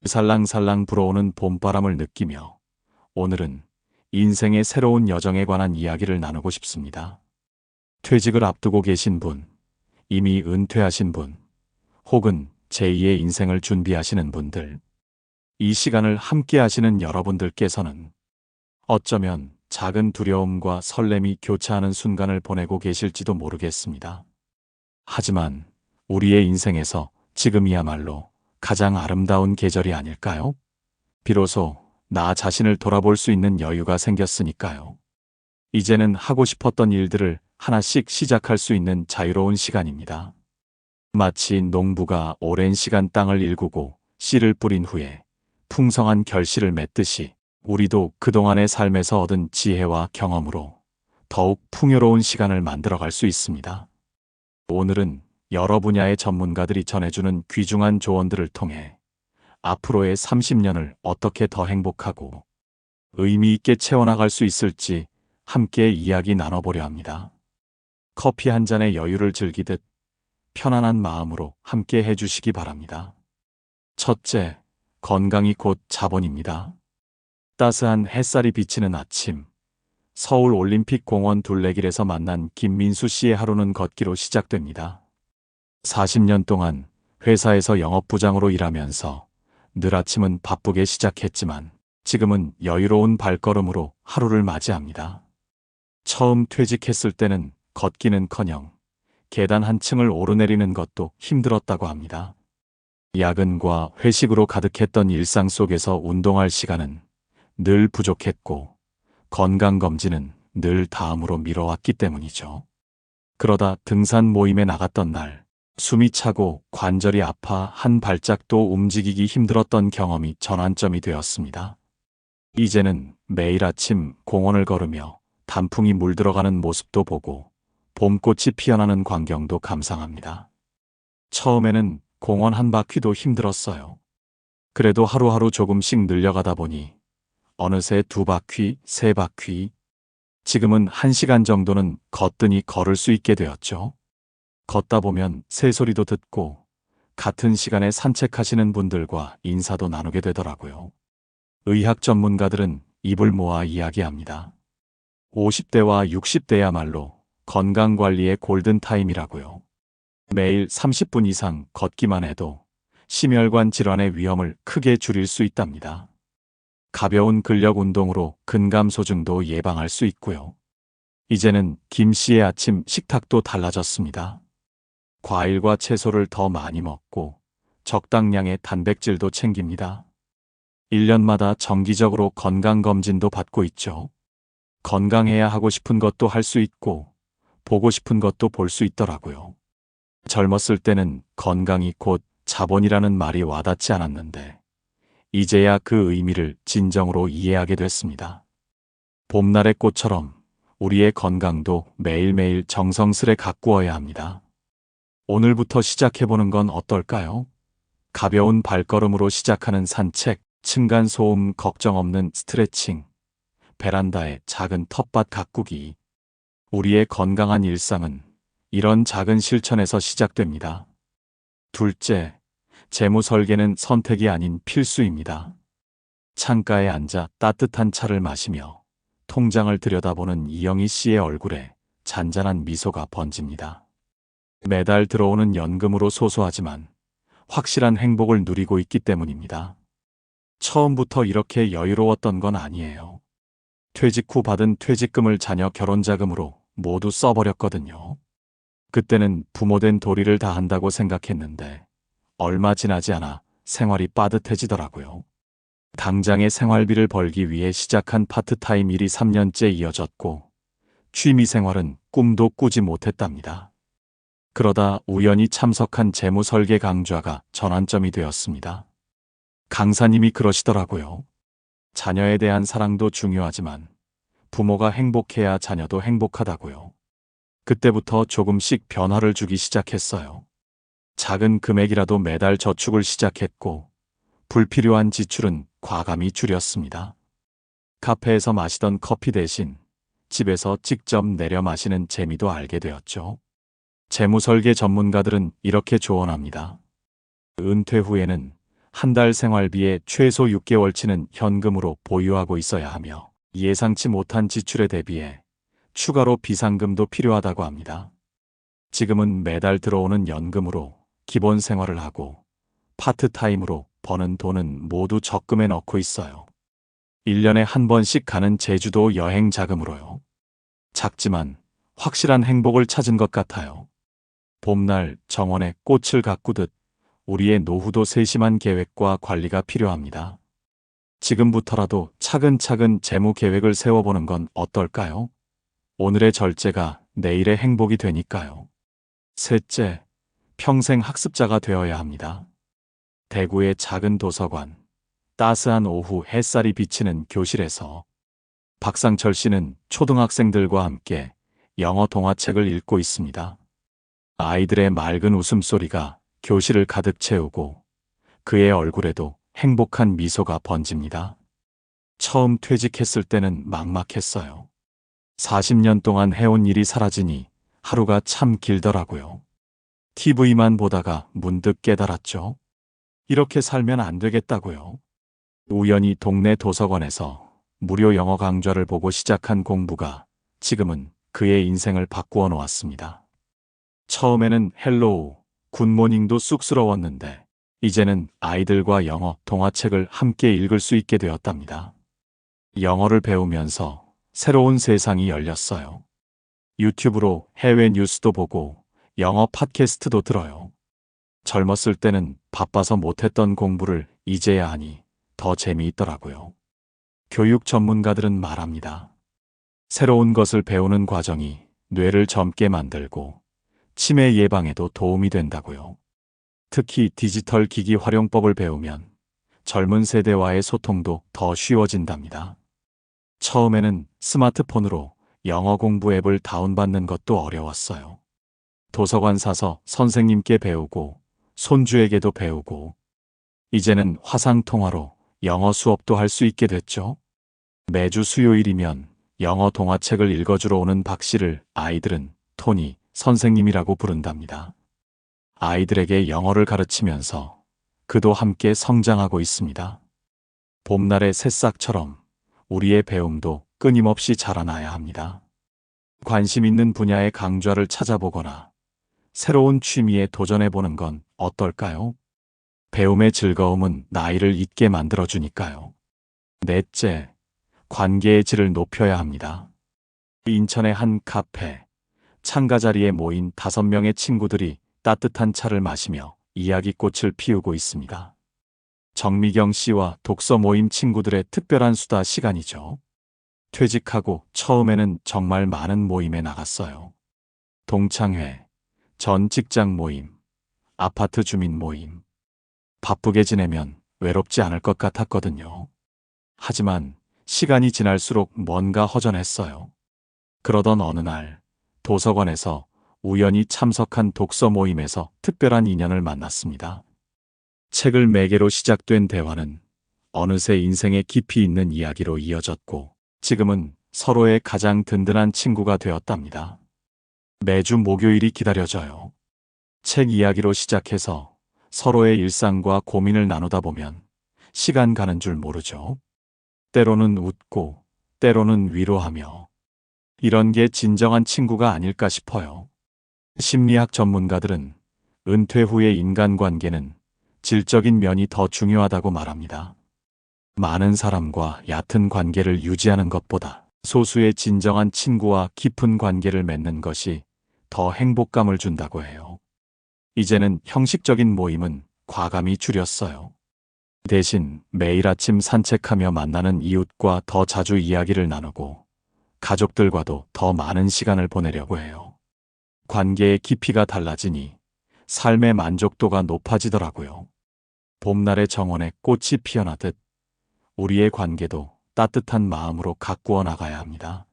살랑살랑 불어오는 봄바람을 느끼며 오늘은 인생의 새로운 여정에 관한 이야기를 나누고 싶습니다. 퇴직을 앞두고 계신 분, 이미 은퇴하신 분, 혹은 제2의 인생을 준비하시는 분들, 이 시간을 함께 하시는 여러분들께서는 어쩌면 작은 두려움과 설렘이 교차하는 순간을 보내고 계실지도 모르겠습니다. 하지만 우리의 인생에서 지금이야말로 가장 아름다운 계절이 아닐까요? 비로소 나 자신을 돌아볼 수 있는 여유가 생겼으니까요. 이제는 하고 싶었던 일들을 하나씩 시작할 수 있는 자유로운 시간입니다. 마치 농부가 오랜 시간 땅을 일구고 씨를 뿌린 후에 풍성한 결실을 맺듯이 우리도 그동안의 삶에서 얻은 지혜와 경험으로 더욱 풍요로운 시간을 만들어갈 수 있습니다. 오늘은 여러 분야의 전문가들이 전해주는 귀중한 조언들을 통해 앞으로의 30년을 어떻게 더 행복하고 의미 있게 채워나갈 수 있을지 함께 이야기 나눠보려 합니다. 커피 한 잔의 여유를 즐기듯 편안한 마음으로 함께 해주시기 바랍니다. 첫째, 건강이 곧 자본입니다. 따스한 햇살이 비치는 아침, 서울 올림픽 공원 둘레길에서 만난 김민수 씨의 하루는 걷기로 시작됩니다. 40년 동안 회사에서 영업부장으로 일하면서 늘 아침은 바쁘게 시작했지만 지금은 여유로운 발걸음으로 하루를 맞이합니다. 처음 퇴직했을 때는 걷기는커녕 계단 한 층을 오르내리는 것도 힘들었다고 합니다. 야근과 회식으로 가득했던 일상 속에서 운동할 시간은 늘 부족했고 건강검진은 늘 다음으로 미뤄왔기 때문이죠. 그러다 등산 모임에 나갔던 날 숨이 차고 관절이 아파 한 발짝도 움직이기 힘들었던 경험이 전환점이 되었습니다. 이제는 매일 아침 공원을 걸으며 단풍이 물들어가는 모습도 보고 봄꽃이 피어나는 광경도 감상합니다. 처음에는 공원 한 바퀴도 힘들었어요. 그래도 하루하루 조금씩 늘려가다 보니 어느새 2바퀴, 3바퀴, 지금은 1시간 정도는 거뜬히 걸을 수 있게 되었죠. 걷다 보면 새소리도 듣고 같은 시간에 산책하시는 분들과 인사도 나누게 되더라고요. 의학 전문가들은 입을 모아 이야기합니다. 50대와 60대야말로 건강관리의 골든타임이라고요. 매일 30분 이상 걷기만 해도 심혈관 질환의 위험을 크게 줄일 수 있답니다. 가벼운 근력 운동으로 근감소증도 예방할 수 있고요. 이제는 김 씨의 아침 식탁도 달라졌습니다. 과일과 채소를 더 많이 먹고 적당량의 단백질도 챙깁니다. 1년마다 정기적으로 건강검진도 받고 있죠. 건강해야 하고 싶은 것도 할 수 있고 보고 싶은 것도 볼 수 있더라고요. 젊었을 때는 건강이 곧 자본이라는 말이 와닿지 않았는데 이제야 그 의미를 진정으로 이해하게 됐습니다. 봄날의 꽃처럼 우리의 건강도 매일매일 정성스레 가꾸어야 합니다. 오늘부터 시작해보는 건 어떨까요? 가벼운 발걸음으로 시작하는 산책, 층간소음 걱정 없는 스트레칭, 베란다에 작은 텃밭 가꾸기. 우리의 건강한 일상은 이런 작은 실천에서 시작됩니다. 둘째, 재무 설계는 선택이 아닌 필수입니다. 창가에 앉아 따뜻한 차를 마시며 통장을 들여다보는 이영희 씨의 얼굴에 잔잔한 미소가 번집니다. 매달 들어오는 연금으로 소소하지만 확실한 행복을 누리고 있기 때문입니다. 처음부터 이렇게 여유로웠던 건 아니에요. 퇴직 후 받은 퇴직금을 자녀 결혼자금으로 모두 써버렸거든요. 그때는 부모된 도리를 다 한다고 생각했는데 얼마 지나지 않아 생활이 빠듯해지더라고요. 당장의 생활비를 벌기 위해 시작한 파트타임 일이 3년째 이어졌고 취미생활은 꿈도 꾸지 못했답니다. 그러다 우연히 참석한 재무설계 강좌가 전환점이 되었습니다. 강사님이 그러시더라고요. 자녀에 대한 사랑도 중요하지만 부모가 행복해야 자녀도 행복하다고요. 그때부터 조금씩 변화를 주기 시작했어요. 작은 금액이라도 매달 저축을 시작했고 불필요한 지출은 과감히 줄였습니다. 카페에서 마시던 커피 대신 집에서 직접 내려 마시는 재미도 알게 되었죠. 재무설계 전문가들은 이렇게 조언합니다. 은퇴 후에는 한 달 생활비의 최소 6개월치는 현금으로 보유하고 있어야 하며 예상치 못한 지출에 대비해 추가로 비상금도 필요하다고 합니다. 지금은 매달 들어오는 연금으로 기본 생활을 하고 파트타임으로 버는 돈은 모두 적금에 넣고 있어요. 1년에 한 번씩 가는 제주도 여행 자금으로요. 작지만 확실한 행복을 찾은 것 같아요. 봄날 정원에 꽃을 가꾸듯 우리의 노후도 세심한 계획과 관리가 필요합니다. 지금부터라도 차근차근 재무 계획을 세워보는 건 어떨까요? 오늘의 절제가 내일의 행복이 되니까요. 셋째, 평생 학습자가 되어야 합니다. 대구의 작은 도서관, 따스한 오후 햇살이 비치는 교실에서 박상철 씨는 초등학생들과 함께 영어 동화책을 읽고 있습니다. 아이들의 맑은 웃음소리가 교실을 가득 채우고 그의 얼굴에도 행복한 미소가 번집니다. 처음 퇴직했을 때는 막막했어요. 40년 동안 해온 일이 사라지니 하루가 참 길더라고요. TV만 보다가 문득 깨달았죠. 이렇게 살면 안 되겠다고요. 우연히 동네 도서관에서 무료 영어 강좌를 보고 시작한 공부가 지금은 그의 인생을 바꾸어 놓았습니다. 처음에는 헬로우, 굿모닝도 쑥스러웠는데 이제는 아이들과 영어 동화책을 함께 읽을 수 있게 되었답니다. 영어를 배우면서 새로운 세상이 열렸어요. 유튜브로 해외 뉴스도 보고 영어 팟캐스트도 들어요. 젊었을 때는 바빠서 못했던 공부를 이제야 하니 더 재미있더라고요. 교육 전문가들은 말합니다. 새로운 것을 배우는 과정이 뇌를 젊게 만들고 치매 예방에도 도움이 된다고요. 특히 디지털 기기 활용법을 배우면 젊은 세대와의 소통도 더 쉬워진답니다. 처음에는 스마트폰으로 영어 공부 앱을 다운받는 것도 어려웠어요. 도서관 사서 선생님께 배우고 손주에게도 배우고 이제는 화상통화로 영어 수업도 할 수 있게 됐죠. 매주 수요일이면 영어 동화책을 읽어주러 오는 박 씨를 아이들은 토니 선생님이라고 부른답니다. 아이들에게 영어를 가르치면서 그도 함께 성장하고 있습니다. 봄날의 새싹처럼 우리의 배움도 끊임없이 자라나야 합니다. 관심 있는 분야의 강좌를 찾아보거나 새로운 취미에 도전해보는 건 어떨까요? 배움의 즐거움은 나이를 잊게 만들어주니까요. 넷째, 관계의 질을 높여야 합니다. 인천의 한 카페, 창가 자리에 모인 5명의 친구들이 따뜻한 차를 마시며 이야기꽃을 피우고 있습니다. 정미경 씨와 독서 모임 친구들의 특별한 수다 시간이죠. 퇴직하고 처음에는 정말 많은 모임에 나갔어요. 동창회, 전 직장 모임, 아파트 주민 모임. 바쁘게 지내면 외롭지 않을 것 같았거든요. 하지만 시간이 지날수록 뭔가 허전했어요. 그러던 어느 날 도서관에서 우연히 참석한 독서 모임에서 특별한 인연을 만났습니다. 책을 매개로 시작된 대화는 어느새 인생의 깊이 있는 이야기로 이어졌고 지금은 서로의 가장 든든한 친구가 되었답니다. 매주 목요일이 기다려져요. 책 이야기로 시작해서 서로의 일상과 고민을 나누다 보면 시간 가는 줄 모르죠. 때로는 웃고 때로는 위로하며 이런 게 진정한 친구가 아닐까 싶어요. 심리학 전문가들은 은퇴 후의 인간관계는 질적인 면이 더 중요하다고 말합니다. 많은 사람과 얕은 관계를 유지하는 것보다 소수의 진정한 친구와 깊은 관계를 맺는 것이 더 행복감을 준다고 해요. 이제는 형식적인 모임은 과감히 줄였어요. 대신 매일 아침 산책하며 만나는 이웃과 더 자주 이야기를 나누고 가족들과도 더 많은 시간을 보내려고 해요. 관계의 깊이가 달라지니 삶의 만족도가 높아지더라고요. 봄날의 정원에 꽃이 피어나듯 우리의 관계도 따뜻한 마음으로 가꾸어 나가야 합니다.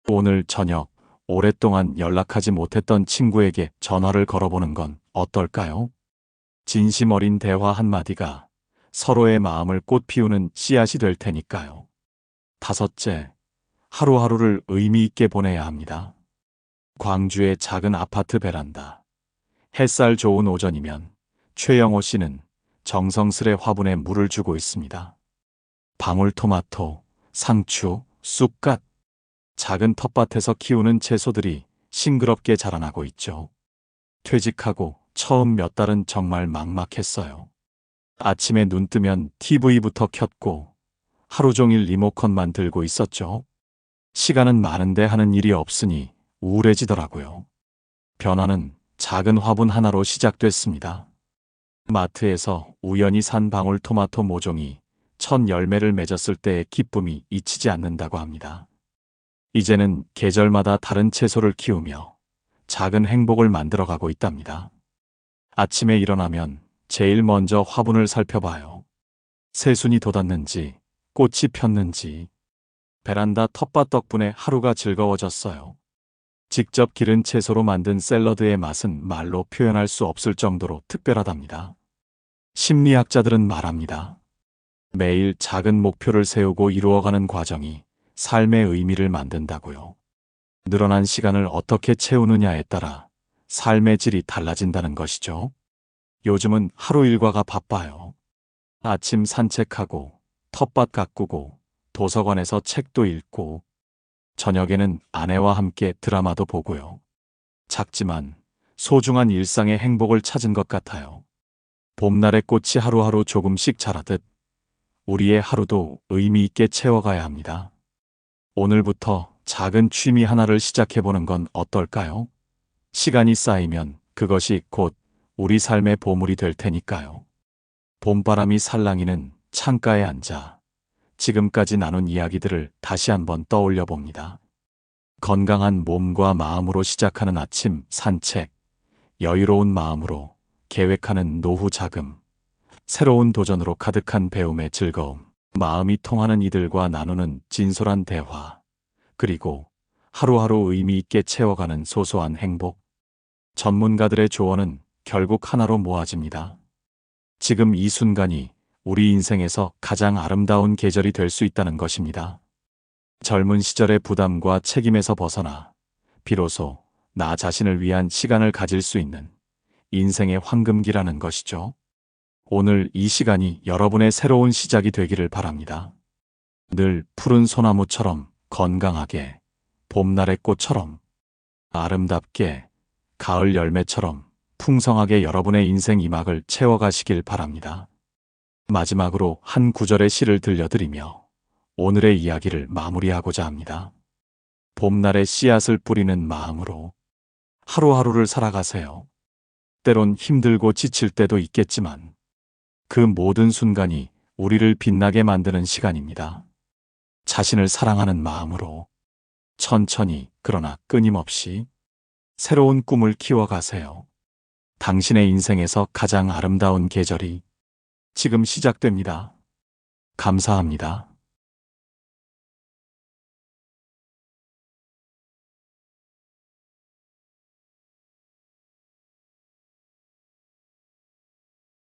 오늘 저녁 오랫동안 연락하지 못했던 친구에게 전화를 걸어보는 건 어떨까요? 진심 어린 대화 한마디가 서로의 마음을 꽃피우는 씨앗이 될 테니까요. 다섯째, 하루하루를 의미 있게 보내야 합니다. 광주의 작은 아파트 베란다. 햇살 좋은 오전이면 최영호 씨는 정성스레 화분에 물을 주고 있습니다. 방울토마토, 상추, 쑥갓, 작은 텃밭에서 키우는 채소들이 싱그럽게 자라나고 있죠. 퇴직하고 처음 몇 달은 정말 막막했어요. 아침에 눈 뜨면 TV부터 켰고 하루 종일 리모컨만 들고 있었죠. 시간은 많은데 하는 일이 없으니 우울해지더라고요. 변화는 작은 화분 하나로 시작됐습니다. 마트에서 우연히 산 방울토마토 모종이 첫 열매를 맺었을 때의 기쁨이 잊히지 않는다고 합니다. 이제는 계절마다 다른 채소를 키우며 작은 행복을 만들어가고 있답니다. 아침에 일어나면 제일 먼저 화분을 살펴봐요. 새순이 돋았는지, 꽃이 폈는지. 베란다 텃밭 덕분에 하루가 즐거워졌어요. 직접 기른 채소로 만든 샐러드의 맛은 말로 표현할 수 없을 정도로 특별하답니다. 심리학자들은 말합니다. 매일 작은 목표를 세우고 이루어가는 과정이 삶의 의미를 만든다고요. 늘어난 시간을 어떻게 채우느냐에 따라 삶의 질이 달라진다는 것이죠. 요즘은 하루 일과가 바빠요. 아침 산책하고, 텃밭 가꾸고, 도서관에서 책도 읽고, 저녁에는 아내와 함께 드라마도 보고요. 작지만 소중한 일상의 행복을 찾은 것 같아요. 봄날의 꽃이 하루하루 조금씩 자라듯 우리의 하루도 의미 있게 채워가야 합니다. 오늘부터 작은 취미 하나를 시작해보는 건 어떨까요? 시간이 쌓이면 그것이 곧 우리 삶의 보물이 될 테니까요. 봄바람이 살랑이는 창가에 앉아 지금까지 나눈 이야기들을 다시 한번 떠올려 봅니다. 건강한 몸과 마음으로 시작하는 아침 산책, 여유로운 마음으로 계획하는 노후 자금, 새로운 도전으로 가득한 배움의 즐거움, 마음이 통하는 이들과 나누는 진솔한 대화, 그리고 하루하루 의미 있게 채워가는 소소한 행복. 전문가들의 조언은 결국 하나로 모아집니다. 지금 이 순간이 우리 인생에서 가장 아름다운 계절이 될 수 있다는 것입니다. 젊은 시절의 부담과 책임에서 벗어나 비로소 나 자신을 위한 시간을 가질 수 있는 인생의 황금기라는 것이죠. 오늘 이 시간이 여러분의 새로운 시작이 되기를 바랍니다. 늘 푸른 소나무처럼 건강하게, 봄날의 꽃처럼 아름답게, 가을 열매처럼 풍성하게 여러분의 인생 이막을 채워가시길 바랍니다. 마지막으로 한 구절의 시를 들려드리며 오늘의 이야기를 마무리하고자 합니다. 봄날의 씨앗을 뿌리는 마음으로 하루하루를 살아가세요. 때론 힘들고 지칠 때도 있겠지만 그 모든 순간이 우리를 빛나게 만드는 시간입니다. 자신을 사랑하는 마음으로 천천히 그러나 끊임없이 새로운 꿈을 키워가세요. 당신의 인생에서 가장 아름다운 계절이 지금 시작됩니다. 감사합니다.